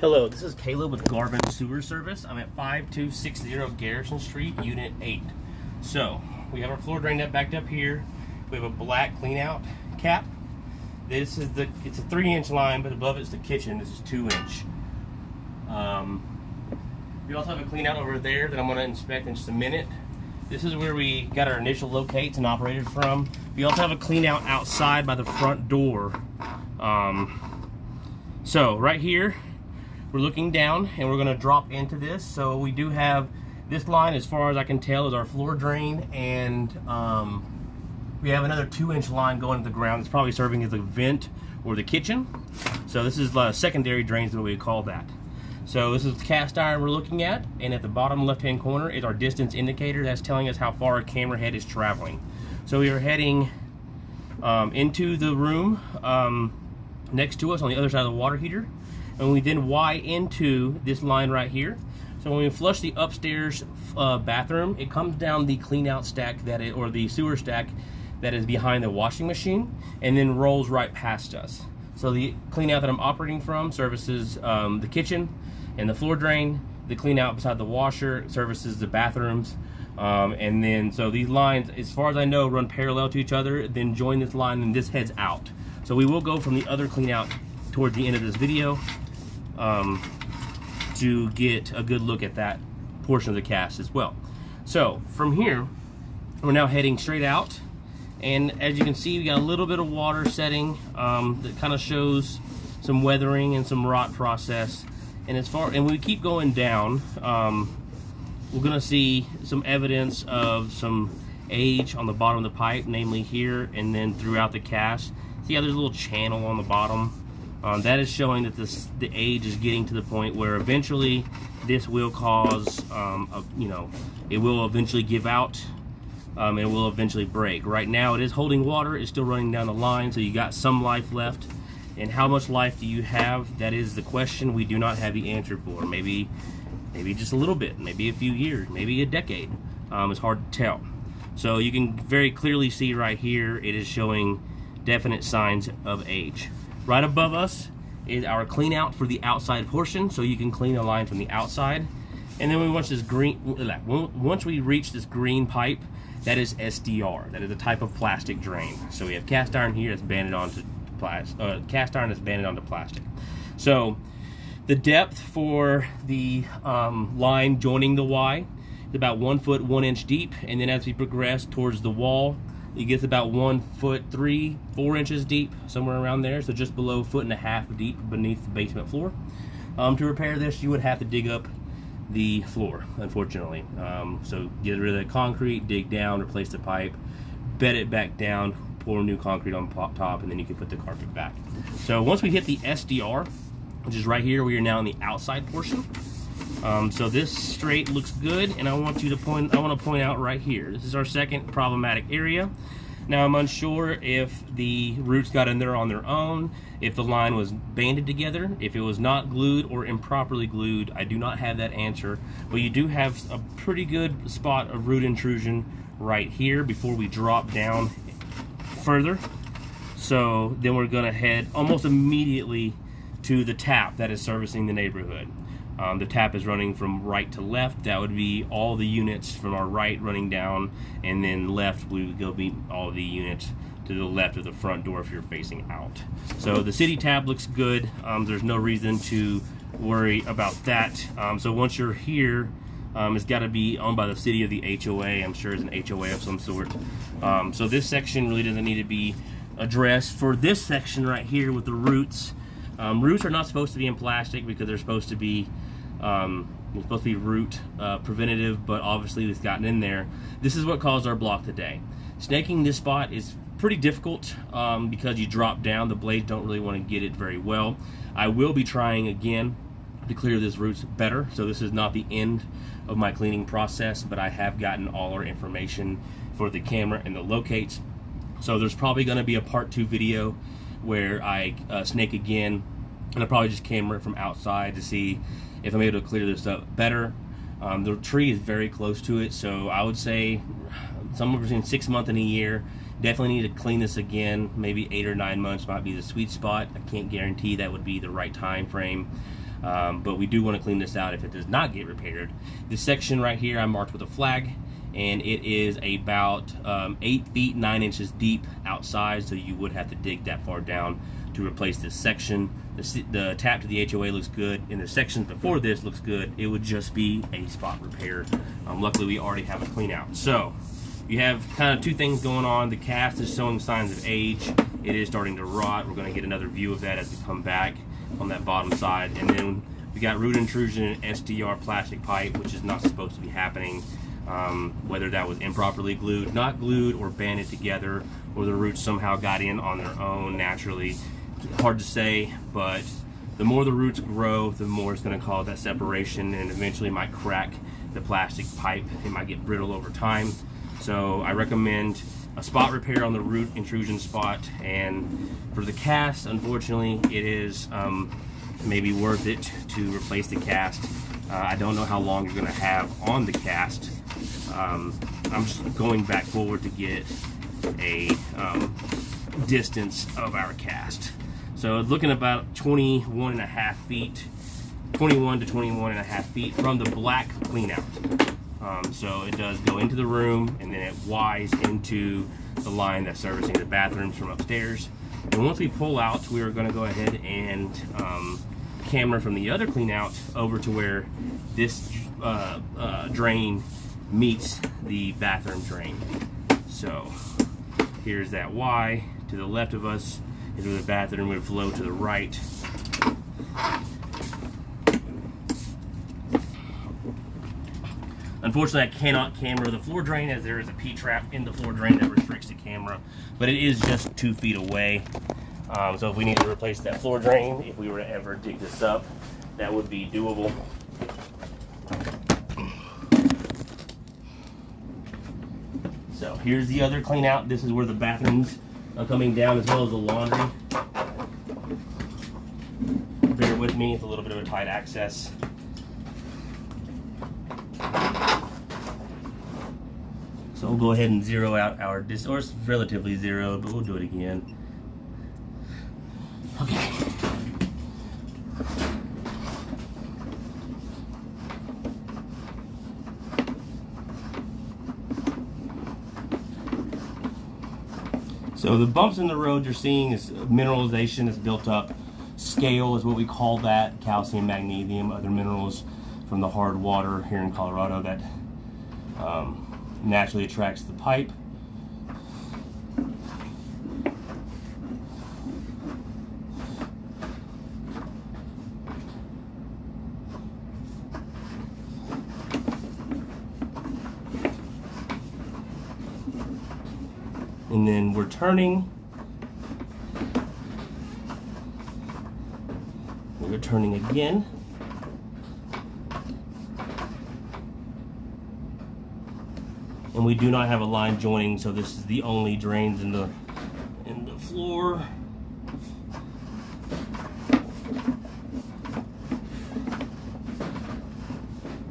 Hello, this is Caleb with Garrison Sewer Service. I'm at 5260 Garrison Street, Unit 8. So, we have our floor drain net backed up here. We have a black clean out cap. It's a 3-inch line, but above it's the kitchen. This is 2-inch. We also have a clean out over there that I'm going to inspect in just a minute. This is where we got our initial locates and operated from. We also have a clean out outside by the front door. So, right here, we're looking down and we're going to drop into this. So we do have this line, as far as I can tell, is our floor drain, and we have another 2-inch line going to the ground. It's probably serving as a vent or the kitchen. So this is secondary drains, what we call that. So this is the cast iron we're looking at, and at the bottom left hand corner is our distance indicator. That's telling us how far our camera head is traveling. So we are heading into the room next to us on the other side of the water heater. And we then Y into this line right here. So when we flush the upstairs bathroom, it comes down the clean out stack or the sewer stack that is behind the washing machine, and then rolls right past us. So the clean out that I'm operating from services the kitchen and the floor drain. The clean out beside the washer services the bathrooms. And then, so these lines, as far as I know, run parallel to each other, then join this line, and this heads out. So we will go from the other clean out towards the end of this video to get a good look at that portion of the cast as well. So from here, we're now heading straight out, and as you can see, we got a little bit of water setting that kind of shows some weathering and some rot process. And we keep going down, we're gonna see some evidence of some age on the bottom of the pipe, namely here and then throughout the cast. See how there's a little channel on the bottom? That is showing that the age is getting to the point where eventually this will cause, it will eventually give out, and it will eventually break. Right now it is holding water, it's still running down the line, so you got some life left. And how much life do you have? That is the question we do not have the answer for. Maybe just a little bit, maybe a few years, maybe a decade. It's hard to tell. So you can very clearly see right here, it is showing definite signs of age. Right above us is our clean out for the outside portion, so you can clean a line from the outside. And then once we reach this green pipe, that is SDR. That is a type of plastic drain. So we have cast iron here that's banded onto plastic. So the depth for the line joining the Y is about 1 foot 1 inch deep, and then as we progress towards the wall, it gets about 1 foot 3-4 inches deep, somewhere around there, so just below 1.5 feet deep beneath the basement floor. To repair this, you would have to dig up the floor, unfortunately. So get rid of the concrete, dig down, replace the pipe, bed it back down, pour new concrete on top, and then you can put the carpet back. So once we hit the SDR, which is right here, we are now in the outside portion. So this straight looks good, and I want to point out right here, this is our second problematic area. Now I'm unsure if the roots got in there on their own, if the line was banded together, if it was not glued or improperly glued. I do not have that answer, but you do have a pretty good spot of root intrusion right here before we drop down further. So then we're gonna head almost immediately to the tap that is servicing the neighborhood. The tap is running from right to left. That would be all the units from our right running down, and then left we would go be all the units to the left of the front door if you're facing out. So the city tab looks good. There's no reason to worry about that. So once you're here, it's got to be owned by the city of the HOA. I'm sure it's an HOA of some sort. So this section really doesn't need to be addressed. For this section right here with the roots, roots are not supposed to be in plastic because they're supposed to be root preventative, but obviously it's gotten in there. This is what caused our block today. Snaking this spot is pretty difficult because you drop down, the blades don't really want to get it very well. I will be trying again to clear this roots better, so this is not the end of my cleaning process, but I have gotten all our information for the camera and the locates. So there's probably going to be a part 2 video where I snake again, and I probably just camera it from outside to see if I'm able to clear this up better. The tree is very close to it, so I would say somewhere between 6 months and a year. Definitely need to clean this again. Maybe 8 or 9 months might be the sweet spot. I can't guarantee that would be the right time frame. but we do want to clean this out if it does not get repaired. This section right here I marked with a flag, and it is about 8 feet 9 inches deep outside, so you would have to dig that far down to replace this section. The tap to the HOA looks good, and the sections before this looks good. It would just be a spot repair. Luckily we already have a clean out. So you have kind of two things going on. The cast is showing signs of age. It is starting to rot. We're going to get another view of that as we come back on that bottom side. And then we got root intrusion in SDR plastic pipe, which is not supposed to be happening. Whether that was improperly glued, not glued, or banded together, or the roots somehow got in on their own naturally. Hard to say, but the more the roots grow, the more it's going to cause that separation, and eventually it might crack the plastic pipe. It might get brittle over time. So I recommend a spot repair on the root intrusion spot. And for the cast, unfortunately, it is maybe worth it to replace the cast. I don't know how long you're going to have on the cast. I'm just going back forward to get a distance of our cast. So looking about 21 and a half feet, 21 to 21 and a half feet from the black clean out. So it does go into the room, and then it Ys into the line that's servicing the bathrooms from upstairs. And once we pull out, we are going to go ahead and camera from the other clean out over to where this drain meets the bathroom drain. So here's that Y. To the left of us is where the bathroom would flow to the right. Unfortunately, I cannot camera the floor drain, as there is a P-trap in the floor drain that restricts the camera, but it is just 2 feet away. So if we need to replace that floor drain, if we were to ever dig this up, that would be doable. So here's the other clean out. This is where the bathrooms are coming down, as well as the laundry. Bear with me, it's a little bit of a tight access. So we'll go ahead and zero out our distance, or it's relatively zeroed, but we'll do it again. Okay. So the bumps in the road you're seeing is mineralization that's built up. Scale is what we call that. Calcium, magnesium, other minerals from the hard water here in Colorado that naturally attracts the pipe. And then we're turning. We're turning again. And we do not have a line joining, so this is the only drains in the floor.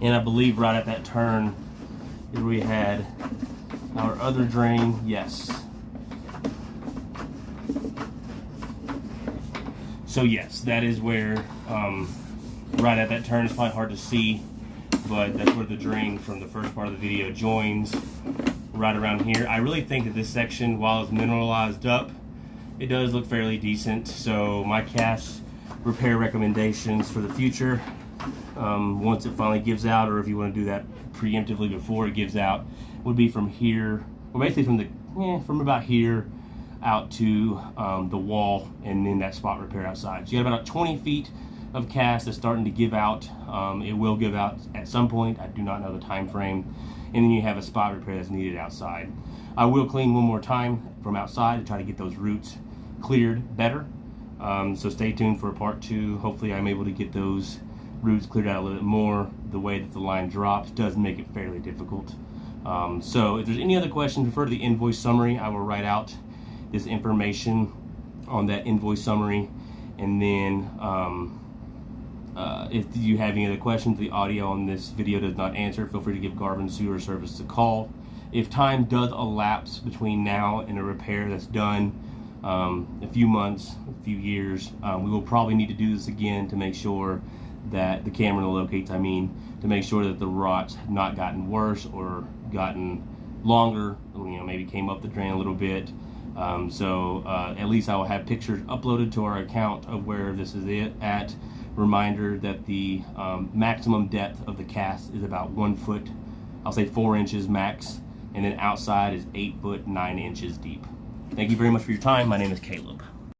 And I believe right at that turn is where we had our other drain. Yes. So yes, that is where, right at that turn, it's probably hard to see, but that's where the drain from the first part of the video joins, right around here. I really think that this section, while it's mineralized up, it does look fairly decent. So my cast repair recommendations for the future, once it finally gives out, or if you want to do that preemptively before it gives out, would be from here, or basically from about here out to the wall, and then that spot repair outside. So you got about 20 feet of cast that's starting to give out. It will give out at some point. I do not know the time frame. And then you have a spot repair that's needed outside. I will clean one more time from outside to try to get those roots cleared better. So stay tuned for part 2. Hopefully I'm able to get those roots cleared out a little bit more. The way that the line drops does make it fairly difficult. So if there's any other questions, refer to the invoice summary. I will write out this information on that invoice summary, and then if you have any other questions, the audio on this video does not answer, feel free to give Garrison Sewer Service a call. If time does elapse between now and a repair that's done, a few months, a few years, we will probably need to do this again to make sure that the camera locates, I mean, to make sure that the rots have not gotten worse or gotten longer, maybe came up the drain a little bit. At least I will have pictures uploaded to our account of where this is at. Reminder that the maximum depth of the cast is about 1 foot, I'll say 4 inches max, and then outside is 8 foot 9 inches deep. Thank you very much for your time. My name is Caleb.